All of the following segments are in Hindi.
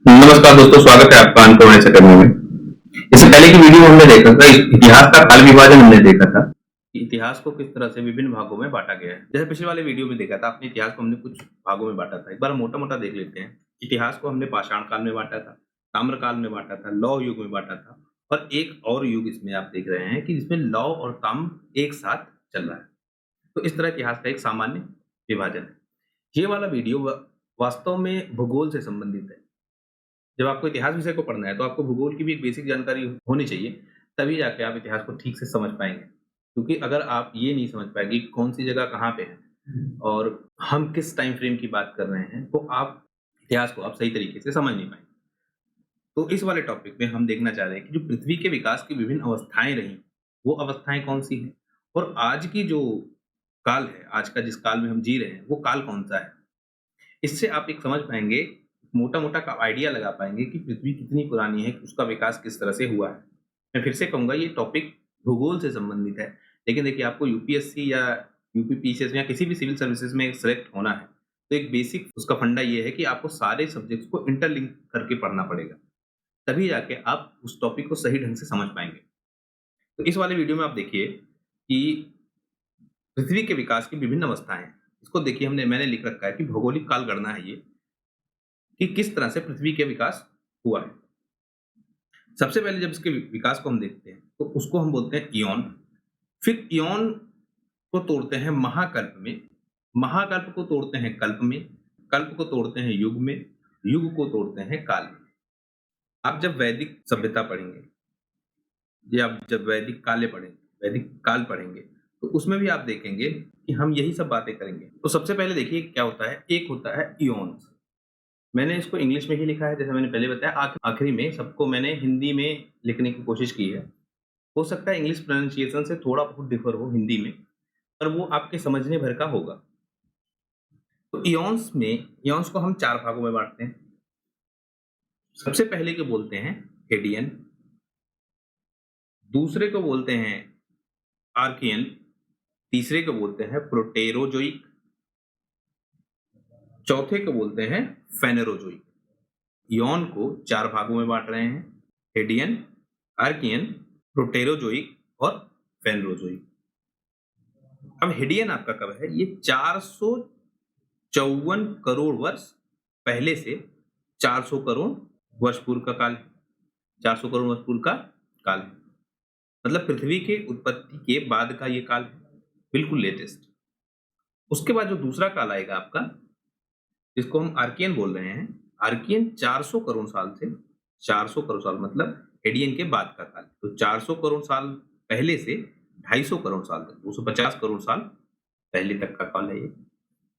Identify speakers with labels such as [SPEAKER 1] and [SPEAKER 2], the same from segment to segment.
[SPEAKER 1] नमस्कार दोस्तों, स्वागत है आपका अनकॉमन अकेडमी में। इससे पहले की वीडियो हमने देखा था, इतिहास का काल विभाजन हमने देखा था कि इतिहास को किस तरह से विभिन्न भागों में बांटा गया है। जैसे पिछले वाले वीडियो में देखा था, अपने इतिहास को हमने कुछ भागों में बांटा था। एक बार मोटा-मोटा देख लेते हैं। इतिहास को हमने पाषाण काल में बांटा था, ताम्र काल में बांटा था, लौह युग में बांटा था और एक और युग इसमें आप देख रहे हैं कि जिसमें लौह और ताम्र एक साथ चल रहा है। तो इस तरह इतिहास का एक सामान्य विभाजन है। ये वाला वीडियो वास्तव में भूगोल से संबंधित है। जब आपको इतिहास विषय को पढ़ना है, तो आपको भूगोल की भी एक बेसिक जानकारी होनी चाहिए, तभी जाके आप इतिहास को ठीक से समझ पाएँगे। क्योंकि अगर आप ये नहीं समझ पाएँगे कि कौन-सी जगह कहाँ पे है और हम किस टाइम फ्रेम की बात कर रहे हैं, तो आप इतिहास को आप सही तरीके से समझ नहीं पाएँगे। तो इस वाले टॉपिक में हम देखना चाह रहे हैं कि जो पृथ्वी के विकास की विभिन्न अवस्थाएँ रहीं, वो अवस्थाएँ कौन-सी हैं? और आज की जो काल है, आज का जिस काल में हम जी रहे हैं, वो काल कौन-सा है? इससे आप एक समझ पाएँगे, मोटा-मोटा का आइडिया लगा पाएँगे कि पृथ्वी कितनी पुरानी है, उसका विकास किस तरह से हुआ है। मैं फिर से कहूँगा, ये टॉपिक भूगोल से संबंधित है, लेकिन देखिए आपको यूपीएससी या यूपीपीसीएस या किसी भी सिविल सर्विसेज़ में सेलेक्ट होना है, तो एक बेसिक उसका फंडा ये है कि आपको सारे सब्जेक्ट्स को इंटरलिंक करके पढ़ना पड़ेगा। तभी जाके आप उस टॉपिक को सही ढंग से समझ पाएँगे। तो इस वाले वीडियो में आप देखिए कि पृथ्वी के विकास की विभिन्न अवस्थाएँ हैं। इसको देखिए, मैंने लिख रखा है कि भौगोलिक काल गणना है ये, कि किस तरह से पृथ्वी के विकास हुआ है। सबसे पहले जब इसके विकास को हम देखते हैं, तो उसको हम बोलते हैं इयॉन। फिर इयॉन को तोड़ते हैं महाकल्प में, महाकल्प को तोड़ते हैं कल्प में, कल्प को तोड़ते हैं युग में, युग को तोड़ते हैं काल में। आप जब वैदिक सभ्यता पढ़ेंगे या आप जब वैदिक काले पढ़ेंगे, वैदिक काल पढ़ेंगे, तो उसमें भी आप देखेंगे कि हम यही सब बातें करेंगे। तो सबसे पहले देखिए क्या होता है, एक होता है इयॉन्स। मैंने इसको इंग्लिश में ही लिखा है, जैसे मैंने पहले बताया। आखिरी में सबको मैंने हिंदी में लिखने की कोशिश की है। हो सकता है इंग्लिश प्रोनाउंसिएशन से थोड़ा बहुत डिफर हो हिंदी में, पर वो आपके समझने भर का होगा। तो इयॉन्स को हम 4 भागों में बाँटते हैं। सबसे पहले को बोलते हैं हेडियन, दूसरे को बोलते हैं आर्कियन, तीसरे को बोलते हैं प्रोटेरोजोइक, चौथे को बोलते हैं फेनेरोजोइक। इयॉन को 4 भागों में बाँट रहे हैं, हेडियन, आर्कियन, प्रोटेरोजोइक और फेनरोजोइक। अब हेडियन आपका कब है? ये 454 करोड़ वर्ष पहले से 400 करोड़ वर्ष पूर्व का काल है। 400 करोड़ वर्ष पूर्व का काल है, मतलब पृथ्वी के उत्पत्ति के बाद का ये काल है, बिल्कुल लेटेस्ट। उसके बाद जो दूसरा काल आएगा आपका, जिसको हम आर्कियन बोल रहे हैं, आर्कियन 400 करोड़ साल से, 400 करोड़ साल मतलब हेडियन के बाद का काल। तो 400 करोड़ साल पहले से 250 करोड़ साल तक, 250 करोड़ साल पहले तक का काल है ये।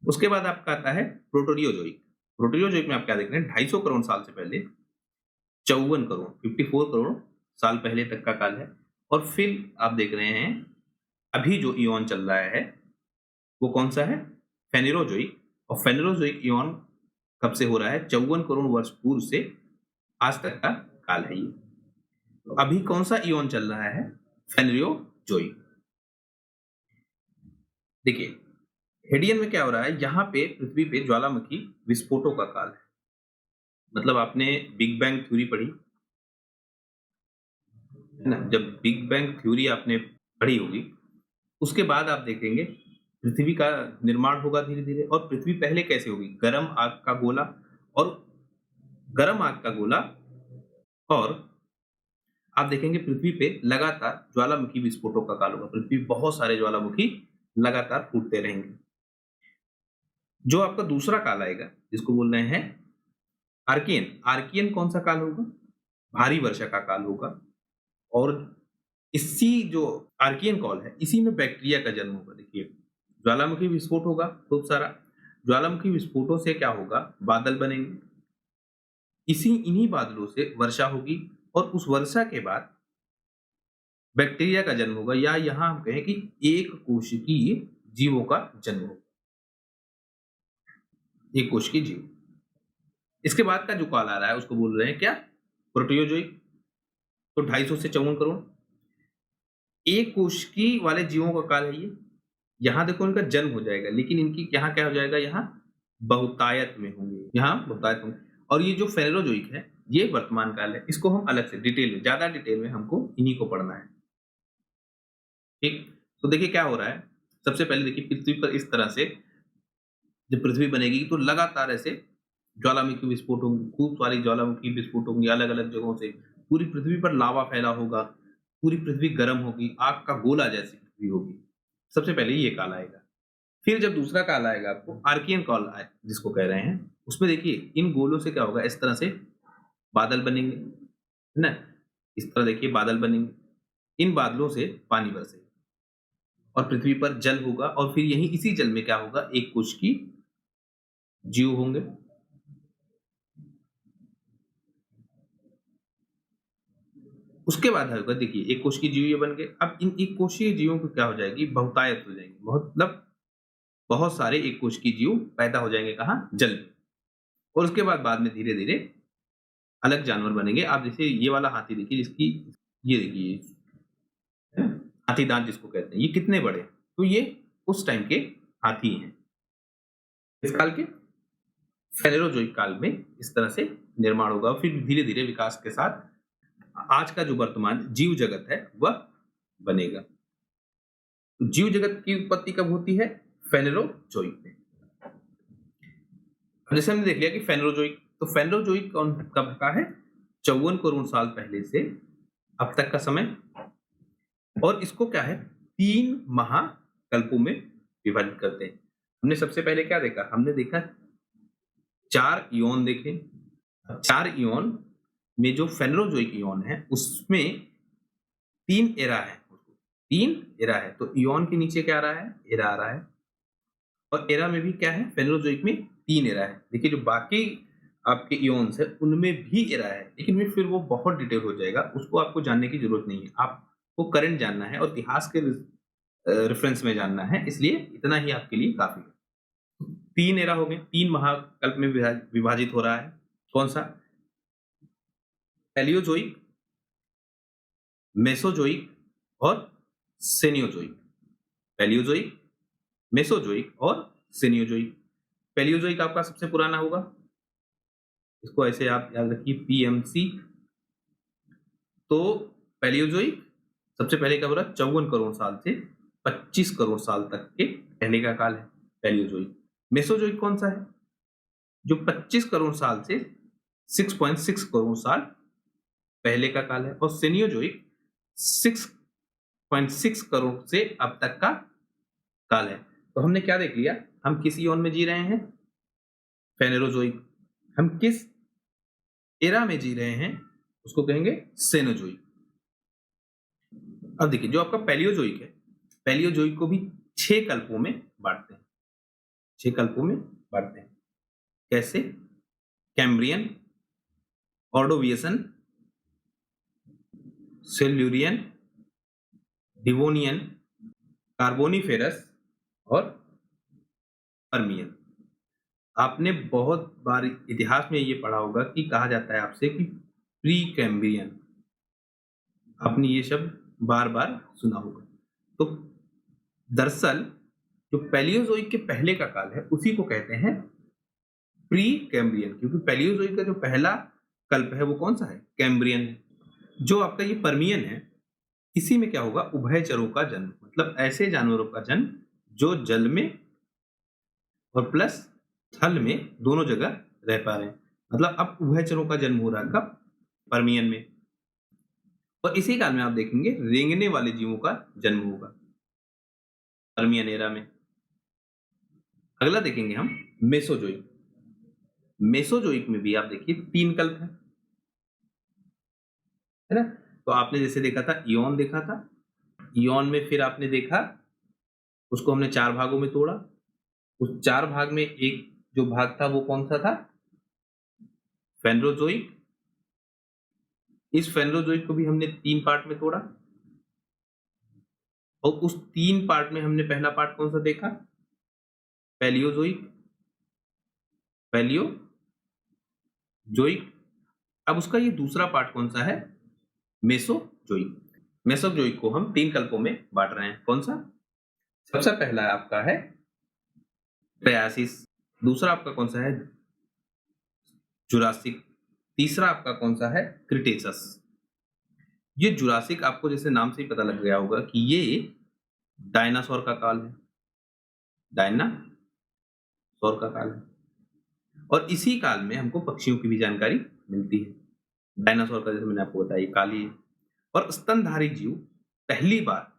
[SPEAKER 1] उसके बाद आपका आता है प्रोटोरियोजोइक। प्रोटोरियोजोइक में आप क्या देख रहे हैं, 250 करोड़ साल से पहले 54 करोड़ 54 करोड़ साल पहले तक का काल है। और फिर आप देख रहे हैं अभी जो इयॉन चल रहा है वो कौन सा है? फेनेरोजोइक। और फेनेरोजोइक इयॉन कब से हो रहा है? 54 करोड़ वर्ष पूर्व से आज तक का काल है ये। तो अभी कौन सा इयॉन चल रहा है? फेनेरोजोइक। देखिए हेडियन में क्या हो रहा है, यहाँ पे पृथ्वी पे ज्वालामुखी विस्फोटों का काल है। मतलब आपने बिग बैंग थ्योरी पढ़ी है ना? जब बिग बैंग थ्योरी आपने पढ़ी होगी, उसके बाद आप देखेंगे पृथ्वी का निर्माण होगा धीरे-धीरे। और पृथ्वी पहले कैसे होगी? गर्म आग का गोला, और गर्म आग का गोला, और आप देखेंगे पृथ्वी पे लगातार ज्वालामुखी विस्फोटों का काल होगा। पृथ्वी बहुत सारे ज्वालामुखी लगातार फूटते रहेंगे। जो आपका दूसरा काल आएगा, जिसको बोल रहे हैं आर्कियन। आर्कियन कौन सा काल होगा? भारी वर्षा का काल होगा। और इसी जो आर्कियन कॉल है, इसी में बैक्टीरिया का जन्म होगा। देखिए ज्वालामुखी विस्फोट होगा खूब सारा, ज्वालामुखी विस्फोटों से क्या होगा? बादल बनेंगे, इन्हीं बादलों से वर्षा होगी, और उस वर्षा के बाद बैक्टीरिया का जन्म होगा, या यहां हम कहें कि एक कोशिकीय जीवों का जन्म होगा। एक कोशिकीय जीव। इसके बाद का जो काल आ रहा है उसको बोल रहे हैं क्या? प्रोटियोजोइक। तो 250 से 54 करोड़ एक कोशिकी वाले जीवों का काल है ये। यहाँ देखो इनका जन्म हो जाएगा, लेकिन इनकी यहाँ क्या हो जाएगा? यहाँ बहुतायत में होंगे, यहाँ बहुतायत होंगे। और ये जो फेनेरोजोइक है ये वर्तमान काल है। इसको हम अलग से ज्यादा डिटेल में हमको इन्हीं को पढ़ना है। ठीक, तो देखिए क्या हो रहा है। सबसे पहले देखिए पृथ्वी पर इस तरह से जब पृथ्वी बनेगी तो लगातार ऐसे ज्वालामुखी विस्फोट होंगे, खूब सारी ज्वालामुखी विस्फोट होंगी अलग अलग जगहों से। पूरी पृथ्वी पर लावा फैला होगा, पूरी पृथ्वी गर्म होगी, आग का गोला जैसी पृथ्वी होगी। सबसे पहले ये काल आएगा। फिर जब दूसरा काल आएगा आपको आर्कियन काल जिसको कह रहे हैं, उसमें देखिए इन गोलों से क्या होगा, इस तरह से बादल बनेंगे, है ना। इस तरह देखिए बादल बनेंगे, इन बादलों से पानी बरसेगा और पृथ्वी पर जल होगा और फिर यही इसी जल में क्या होगा, एक कोश की जीव होंगे। उसके बाद होगा देखिए एक कोश की जीव ये बन गए। अब इन एक कोशीय जीवों को क्या हो जाएगी, बहुतायत हो जाएंगे, मतलब बहुत सारे एक कोश की जीव पैदा हो जाएंगे कहाँ, जल में। और उसके बाद में धीरे धीरे अलग जानवर बनेंगे। आप जैसे ये वाला हाथी देखिए, जिसकी ये देखिए हाथी दांत जिसको कहते हैं, ये कितने बड़े, तो ये उस टाइम के हाथी हैं। इस काल के फेनेरोजोइक काल में इस तरह से निर्माण होगा। फिर धीरे धीरे विकास के साथ आज का जो वर्तमान जीव जगत है वह बनेगा। तो जीव जगत की उत्पत्ति कब होती है, फेनेरोजोइक में। जैसे हमने देख लिया कि फेनेरोजोइक, तो फेनेरोजोइक कब का है, 54 करोड़ साल पहले से अब तक का समय। और इसको क्या है, 3 महाकल्पों में विभाजित करते हैं। हमने सबसे पहले क्या देखा, हमने देखा 4 इयोन देखे। 4 इयोन में जो फेनेरोजोइक इयोन है उसमें 3 एरा है, 3 एरा है। तो इयोन के नीचे क्या आ रहा है, एरा आ रहा है। और एरा में भी क्या है, फेनेरोजोइक में 3 एरा है। देखिए जो बाकी आपके इयोन्स है उनमें भी एरा है, लेकिन फिर वो बहुत डिटेल हो जाएगा, उसको आपको जानने की जरूरत नहीं है। आपको करंट जानना है और इतिहास के रेफरेंस में जानना है, इसलिए इतना ही आपके लिए काफी है। 3 एरा हो गए, 3 महाकल्प में विभाजित हो रहा है। कौन सा, पैलियोजोइक, मेसोजोइक और सेनियोजोइक। पैलियोजोइक, मेसोजोइक और सेनियोजोइक। पैलियोजोइक आपका सबसे पुराना होगा, इसको ऐसे आप याद रखिए, पीएमसी। तो पैलियोजोइक सबसे पहले क्या हो रहा है, 54 करोड़ साल से 25 करोड़ साल तक के पहले का काल है पैलियोजोइक। मेसोजोइक कौन सा है, जो 25 करोड़ साल से 6.6 करोड़ साल पहले का काल है। और सेनियोजोइक 6.6 करोड़ से अब तक का काल है। तो हमने क्या देख लिया, हम किस इयोन में जी रहे हैं, फेनेरोजोइक। हम किस एरा में जी रहे हैं, उसको कहेंगे सेनोजोइक। अब देखिए जो आपका पैलियोजोइक है, पैलियोजोइक को भी 6 कल्पों में बांटते हैं। 6 कल्पों में बांटते हैं। कैसे, कैम्ब्रियन, ऑर्डोवियसन, सिल्यूरियन, डिवोनियन, कार्बोनिफेरस और पर्मियन। आपने बहुत बार इतिहास में ये पढ़ा होगा कि कहा जाता है आपसे कि प्री कैम्ब्रियन, आपने ये शब्द बार बार सुना होगा। तो दरअसल जो पैलियोजोइक के पहले का काल है उसी को कहते हैं प्री कैम्ब्रियन, क्योंकि पैलियोजोइक का जो पहला कल्प है वो कौन सा है, कैम्ब्रियन है। जो आपका ये पर्मियन है, इसी में क्या होगा, उभयचरों का जन्म, मतलब ऐसे जानवरों का जन्म जो जल में और प्लस थल में दोनों जगह रह पा रहे हैं। मतलब अब उभयचरों का जन्म हो रहा है कब, पर्मियन में। और इसी काल में आप देखेंगे रेंगने वाले जीवों का जन्म होगा पर्मियन एरा में। अगला देखेंगे हम मेसोजोइक। मेसोजोइक में भी आप देखिए 3 कल्प है ना। तो आपने जैसे देखा था इयोन, देखा था इयोन में, फिर आपने देखा उसको हमने 4 भागों में तोड़ा। उस 4 भाग में एक जो भाग था वो कौन सा था, फेनेरोजोइक। इस फेनेरोजोइक को भी हमने 3 पार्ट में तोड़ा। और उस 3 पार्ट में हमने पहला पार्ट कौन सा देखा, पैलियोजोइक, पैलियोजोइक। अब उसका ये दूसरा पार्ट कौन सा है, मेसोजोइक। मेसोजोइक को हम 3 कल्पों में बांट रहे हैं। कौन सा, सबसे पहला आपका है ट्रायसिस, दूसरा आपका कौन सा है जुरासिक। तीसरा आपका कौन सा है? क्रिटेशस। ये जुरासिक आपको जैसे नाम से ही पता लग गया होगा कि ये डायनासोर का काल है, डायनासोर का काल है। और इसी काल में हमको पक्षियों की भी जानकारी मिलती है। डायनासोर का जैसे मैंने आपको बताया काल ही है। और स्तनधारी जीव पहली बार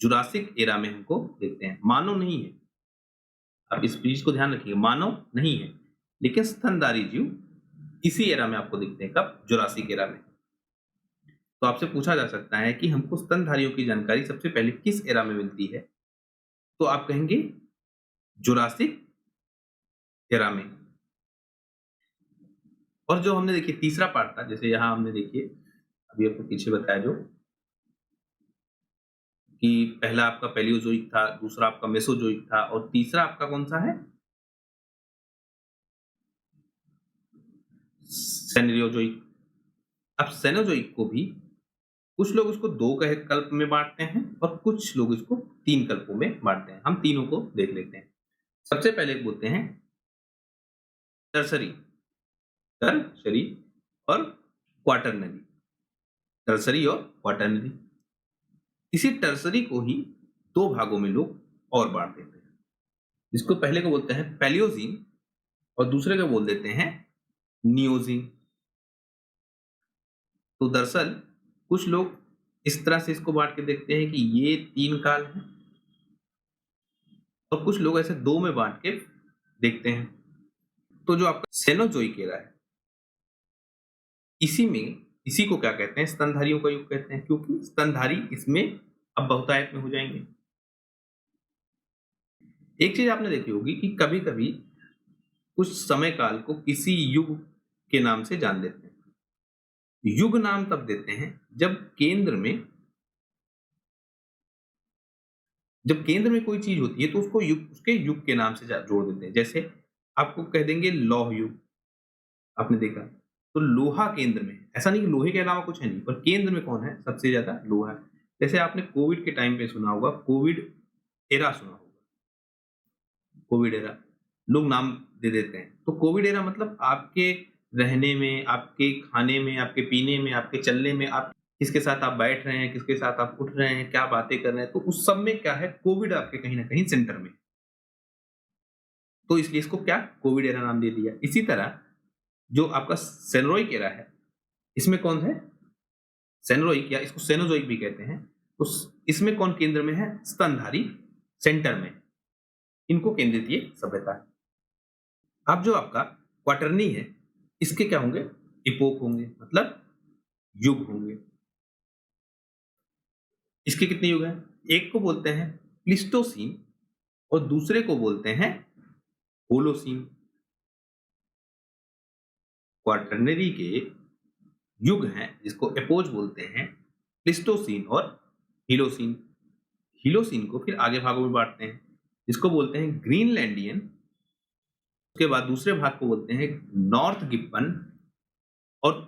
[SPEAKER 1] जुरासिक एरा में हमको देखते हैं। मानव नहीं है, आप इस चीज को ध्यान रखिए, मानव नहीं है, लेकिन स्तनधारी जीव इसी एरा में आपको दिखते हैं। कब? जुरासिक एरा में। तो आपसे पूछा जा सकता है कि हमको स्तनधारियों की जानकारी सबसे पहले किस एरा में मिलती है, तो आप कहेंगे जुरासिक एरा में। और जो हमने देखिए तीसरा पार्ट था, जैसे यहां हमने देखिए अभी आपको पीछे बताया जो कि पहला आपका पैलियोजोइक था, दूसरा आपका मेसोजोइक था और तीसरा आपका कौन सा है? सेनेरियोजोइक। अब सेनोजोइक को भी कुछ लोग इसको दो कल्प में बांटते हैं और कुछ लोग इसको 3 कल्पों में बांटते हैं। हम तीनों को देख लेते हैं। सबसे पहले बोलते हैं टर्सरी, टर्सरी और क्वाटरनरी। टर्सरी और क्वाटरनरी। इसी टर्सरी को ही 2 भागों में लोग और बांट देते हैं। इसको पहले को बोलते हैं पैलियोजीन और दूसरे को बोल देते हैं नियोजीन। तो दरअसल कुछ लोग इस तरह से इसको बांट के देखते हैं कि ये 3 काल है और कुछ लोग ऐसे 2 में बांट के देखते हैं। तो जो आपका सेनोजोइक एरा है, इसी को क्या कहते हैं? स्तनधारियों का युग कहते हैं, क्योंकि स्तनधारी इसमें अब बहुतायत में हो जाएंगे। एक चीज आपने देखी होगी कि कभी कभी कुछ समय काल को किसी युग के नाम से जान देते हैं। युग नाम तब देते हैं जब केंद्र में कोई चीज होती है तो उसको उसके युग के नाम से जोड़ देते हैं। जैसे आपको कह देंगे लौह युग, आपने देखा तो लोहा केंद्र में, ऐसा नहीं कि लोहे के अलावा कुछ है नहीं, पर केंद्र में कौन है? सबसे ज्यादा लोहा है। जैसे आपने कोविड के टाइम पे सुना होगा, कोविड एरा सुना होगा, कोविड एरा लोग नाम दे देते हैं। तो कोविड एरा मतलब आपके रहने में, आपके खाने में, आपके पीने में, आपके चलने में, आप किसके साथ आप बैठ रहे हैं, किसके साथ आप उठ रहे हैं, क्या बातें कर रहे हैं, तो उस सब में क्या है? कोविड आपके कहीं ना कहीं सेंटर में। तो इसलिए इसको क्या कोविड एरा नाम दे दिया। इसी तरह जो आपका सेनरोइक एरा है, इसमें कौन है? सेनरोइक या इसको सेनोजोइक भी कहते हैं। तो इसमें कौन केंद्र में है? स्तनधारी सेंटर में। इनको केंद्रीय सभ्यता है। अब जो आपका क्वाटरनी है, इसके क्या होंगे? इपोक होंगे, मतलब युग होंगे। इसके कितने युग हैं? एक को बोलते हैं प्लिस्टोसीन और दूसरे को बोलते हैं होलोसीन। क्वाटरनरी के युग हैं जिसको एपोज बोलते हैं, प्लिस्टोसीन और हीलोसीन। हीलोसीन को फिर आगे भागों में बांटते हैं, जिसको बोलते हैं ग्रीनलैंडियन। उसके बाद दूसरे भाग को बोलते हैं नॉर्थ गिब्बन और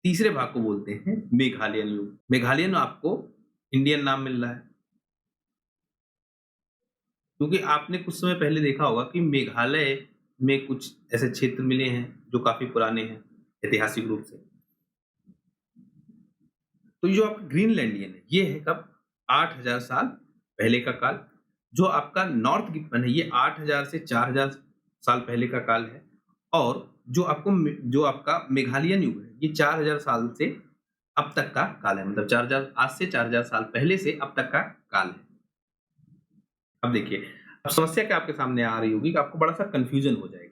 [SPEAKER 1] तीसरे भाग को बोलते हैं मेघालयन युग। मेघालयन आपको इंडियन नाम मिल रहा है क्योंकि आपने कुछ समय पहले देखा होगा कि मेघालय में कुछ ऐसे क्षेत्र मिले हैं जो काफी पुराने हैं ऐतिहासिक रूप से। तो जो आपका ग्रीनलैंडियन है, ये है कब? 8000 साल पहले का काल। जो आपका नॉर्थ गिब्बन है, ये 8000 से 4000 साल पहले का काल है। और जो आपका मेघालयन युग है, ये 4000 साल से अब तक का काल है। मतलब 4000 आज से 4000 साल पहले से अब तक का काल है। अब देखिए, अब समस्या क्या आपके सामने आ रही होगी कि आपको बड़ा सा कंफ्यूजन हो जाएगा।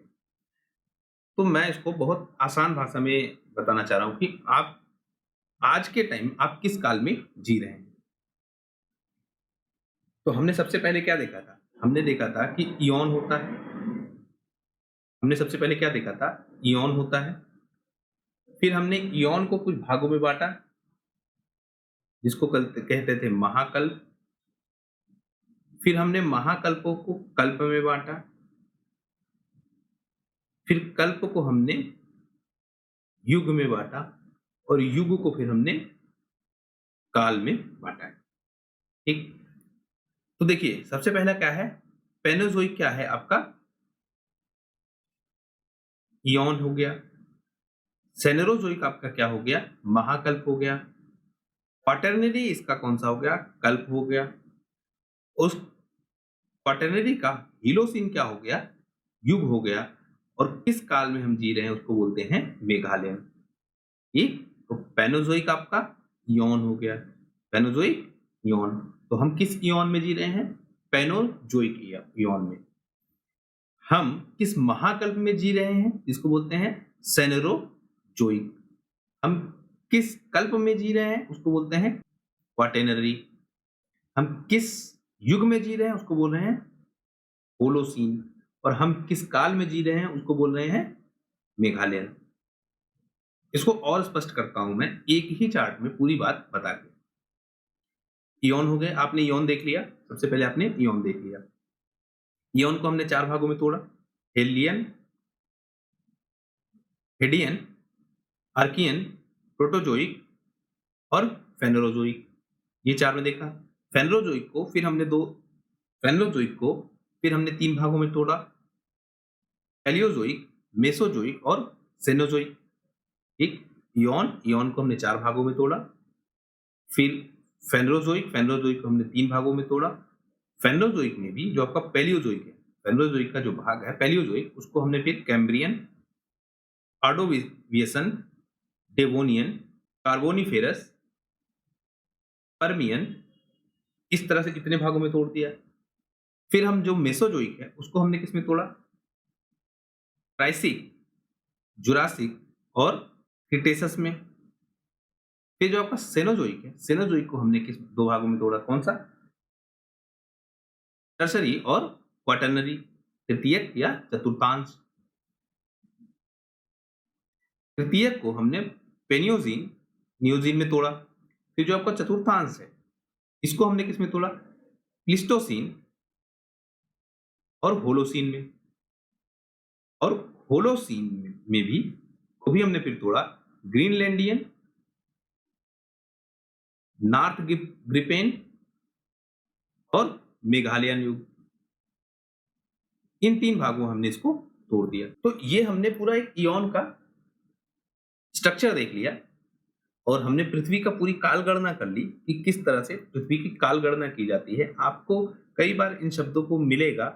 [SPEAKER 1] तो मैं इसको बहुत आसान भाषा में बताना चाह रहा हूं कि आप आज के टाइम आप किस काल में जी रहे हैं। तो हमने सबसे पहले क्या देखा था? हमने देखा था कि इयॉन होता है। हमने सबसे पहले क्या देखा था? इयॉन होता है। फिर हमने इयॉन को कुछ भागों में बांटा, जिसको कहते थे महाकल्प। फिर हमने महाकल्पों को कल्प में बांटा। फिर कल्प को हमने युग में बांटा और युग को फिर हमने काल में बांटा। ठीक, तो देखिए सबसे पहला क्या है? पेनोजोइक क्या है आपका? इयॉन हो गया। सेनेरोजोइक आपका क्या हो गया, महाकल्प हो गया। क्वाटरनरी इसका कौन सा हो गया, कल्प हो गया। उस क्वाटरनरी का हीलोसिन क्या हो गया, युग हो गया। और किस काल में हम जी रहे हैं उसको बोलते हैं मेघालयन। ठीक, तो पैनोजोइक आपका इयॉन हो गया, पैनोजोइक इयॉन। तो हम किस इयॉन में जी रहे हैं, पैनोजोइक इयॉन में। हम किस महाकल्प में जी रहे हैं, जिसको बोलते हैं सेनेरोजोइक। हम किस कल्प में जी रहे हैं उसको बोलते हैं क्वाटेनरी। हम किस युग में जी रहे हैं उसको बोल रहे हैं होलोसीन। और हम किस काल में जी रहे हैं उसको बोल रहे हैं मेघालयन। इसको और स्पष्ट करता हूं मैं एक ही चार्ट में पूरी बात बता के। इयॉन हो गए, आपने इयॉन देख लिया, सबसे पहले आपने इयॉन देख लिया। इयॉन को हमने 4 भागों में तोड़ा, हेलियन, हेडियन, आर्कियन, प्रोटोजोइक और फेनोरोजोइक। ये 4 में देखा। फेनोरोजोइक को फिर हमने 3 भागों में तोड़ा, पैलियोजोइक, मेसोजोइक और सेनोजोइक। ठीक, इयॉन को हमने 4 भागों में तोड़ा। फिर फेनोरोजोइक को हमने 3 भागों में तोड़ा। फेनोजोइक में भी जो आपका पैलियोजोइक है, फेनोजोइक का जो भाग है पैलियोजोइक, उसको हमने फिर कैम्ब्रियन, ऑर्डोवियसन, डेवोनियन, कार्बोनिफेरस, पर्मियन, इस तरह से कितने भागों में तोड़ दिया। फिर हम जो मेसोजोइक है उसको हमने किसमें तोड़ा, ट्राइसिक, जुरासिक और क्रिटेशस में। फिर जो आपका सेनोजोइक है, सेनोजोइक को हमने किस 2 भागों में तोड़ा, कौन सा, टर्सरी और क्वाटरनरी, तृतीयक या चतुर्थांश। तृतीयक को हमने पेनियोजीन, नियोजीन में तोड़ा। फिर जो आपका चतुर्थांश है इसको हमने किस में तोड़ा, प्लिस्टोसीन और होलोसीन में। और होलोसीन में भी को भी हमने फिर तोड़ा, ग्रीनलैंडियन, नॉर्थ ग्रिपेन और मेघालयन युग। इन 3 भागों में हमने इसको तोड़ दिया। तो ये हमने पूरा एक इयॉन का स्ट्रक्चर देख लिया और हमने पृथ्वी का पूरी काल गणना कर ली कि किस तरह से पृथ्वी की काल गणना की जाती है। आपको कई बार इन शब्दों को मिलेगा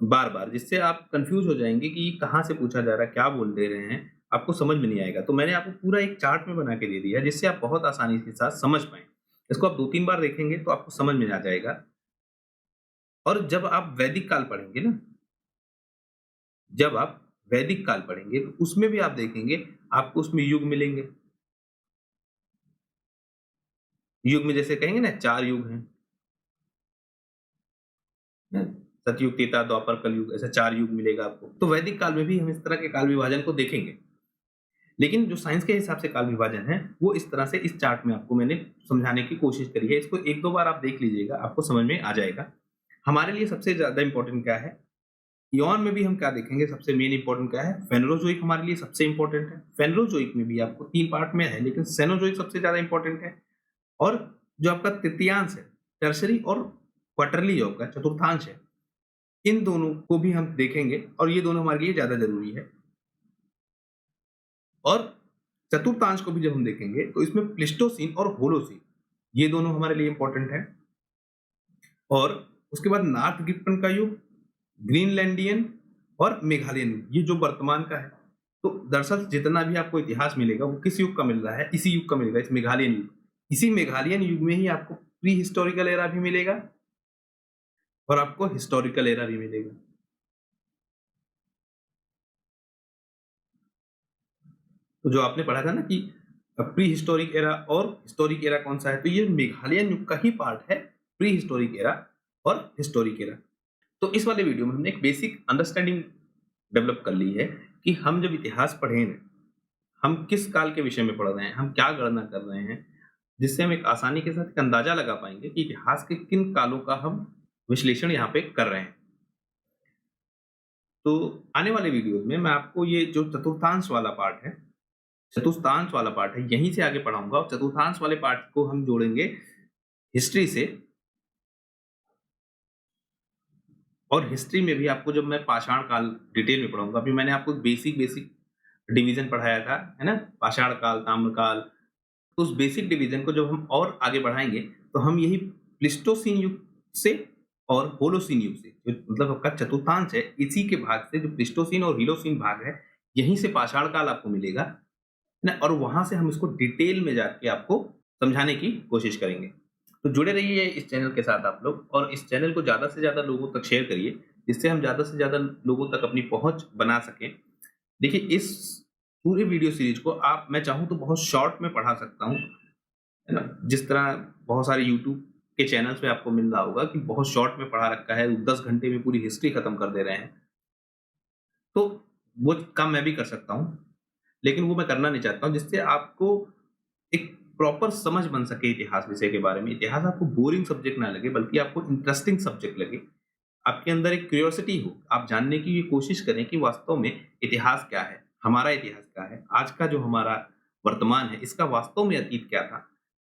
[SPEAKER 1] बार बार, जिससे आप कंफ्यूज हो जाएंगे कि कहाँ से पूछा जा रहा है, क्या बोल दे रहे हैं, आपको समझ में नहीं आएगा। तो मैंने आपको पूरा एक चार्ट में बना के दे दिया जिससे आप बहुत आसानी के साथ समझ पाए। इसको आप 2-3 बार देखेंगे तो आपको समझ में आ जाएगा। और जब आप वैदिक काल पढ़ेंगे ना, जब आप वैदिक काल पढ़ेंगे तो उसमें भी आप देखेंगे आपको उसमें युग मिलेंगे। युग में जैसे कहेंगे ना 4 युग हैं, सतयुग, त्रेता, द्वापर, कलयुग, ऐसे 4 युग मिलेगा आपको। तो वैदिक काल में भी हम इस तरह के काल विभाजन को देखेंगे। लेकिन जो साइंस के हिसाब से काल विभाजन है वो इस तरह से इस चार्ट में आपको मैंने समझाने की कोशिश करी है। इसको 1-2 बार आप देख लीजिएगा, आपको समझ में आ जाएगा। हमारे लिए सबसे ज्यादा इंपॉर्टेंट क्या है, इयॉन में भी हम क्या देखेंगे, सबसे मेन इंपॉर्टेंट क्या है, फेनोजोइक हमारे लिए सबसे इंपॉर्टेंट है। फेनोजोइक में भी आपको 3 पार्ट में है, लेकिन सेनोजोइक सबसे ज्यादा इंपॉर्टेंट है। और जो आपका तृतीयांश है, टर्सरी और क्वार्टरली जो आपका चतुर्थांश है, इन दोनों को भी हम देखेंगे और ये दोनों हमारे लिए ज्यादा जरूरी है। और चतुर्थांश को भी जब हम देखेंगे तो इसमें प्लिस्टोसीन और होलोसीन, ये दोनों हमारे लिए इंपॉर्टेंट है। और उसके बाद नॉर्थ गिब्बन का युग, ग्रीनलैंडियन और मेघालयन युग, ये जो वर्तमान का है। तो दरअसल जितना भी आपको इतिहास मिलेगा वो किस युग का मिल रहा है, इसी युग का मिलेगा, इस मेघालयन युग। इसी मेघालयन युग में ही आपको प्री हिस्टोरिकल एरा भी मिलेगा और आपको हिस्टोरिकल एरा भी मिलेगा। तो जो आपने पढ़ा था ना कि प्री हिस्टोरिक एरा और हिस्टोरिक एरा कौन सा है, तो ये मेघालयन युग का ही पार्ट है, प्री हिस्टोरिक एरा और हिस्टोरिक एरा। तो इस वाले वीडियो में हमने एक बेसिक अंडरस्टैंडिंग डेवलप कर ली है कि हम जब इतिहास पढ़ें, हम किस काल के विषय में पढ़ रहे हैं, हम क्या गणना कर रहे हैं, जिससे हम एक आसानी के साथ एक अंदाजा लगा पाएंगे कि इतिहास के किन कालों का हम विश्लेषण यहाँ पे कर रहे हैं। तो आने वाले वीडियोज में मैं आपको ये जो चतुर्थांश वाला पार्ट है, यहीं से आगे पढ़ाऊंगा। और चतुर्थांश वाले पार्ट को हम जोड़ेंगे हिस्ट्री से। और हिस्ट्री में भी आपको जब मैं पाषाण काल डिटेल में पढ़ाऊंगा, अभी मैंने आपको बेसिक डिवीजन पढ़ाया था, है ना? पाषाण काल, ताम्रकाल। तो उस बेसिक डिवीजन को जब हम और आगे बढ़ाएँगे, तो हम यही प्लीस्टोसीन युग से और होलोसीन युग से, जो मतलब आपका चतुर्थांश है, इसी के भाग से जो प्लीस्टोसीन और हीलोसीन भाग है, यहीं से पाषाण काल आपको मिलेगा, है ना? और वहाँ से हम इसको डिटेल में जाके आपको समझाने की कोशिश करेंगे। तो जुड़े रहिए इस चैनल के साथ आप लोग, और इस चैनल को ज़्यादा से ज़्यादा लोगों तक शेयर करिए, जिससे हम ज़्यादा से ज़्यादा लोगों तक अपनी पहुँच बना सकें। देखिए, इस पूरे वीडियो सीरीज़ को मैं चाहूँ तो बहुत शॉर्ट में पढ़ा सकता हूँ, है ना? जिस तरह बहुत सारे यूट्यूब के चैनल्स पे आपको मिल रहा होगा कि बहुत शॉर्ट में पढ़ा रखा है, 10 घंटे में पूरी हिस्ट्री खत्म कर दे रहे हैं। तो वो काम मैं भी कर सकता हूँ, लेकिन वो मैं करना नहीं चाहता हूँ, जिससे आपको एक प्रॉपर समझ बन सके इतिहास विषय के बारे में। इतिहास आपको बोरिंग सब्जेक्ट ना लगे, बल्कि आपको इंटरेस्टिंग सब्जेक्ट लगे। आपके अंदर एक क्यूरियोसिटी हो, आप जानने की ये कोशिश करें कि वास्तव में इतिहास क्या है? हमारा इतिहास क्या है? आज का जो हमारा वर्तमान है, इसका वास्तव में अतीत क्या था?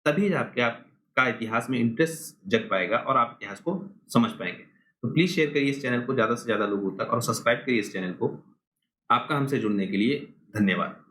[SPEAKER 1] तभी जाके आपका इतिहास में इंटरेस्ट जग पाएगा और आप इतिहास को समझ पाएँगे। तो प्लीज़ शेयर करिए इस चैनल को ज़्यादा से ज़्यादा लोगों तक और सब्सक्राइब करिए इस चैनल को। आपका हमसे जुड़ने के लिए धन्यवाद।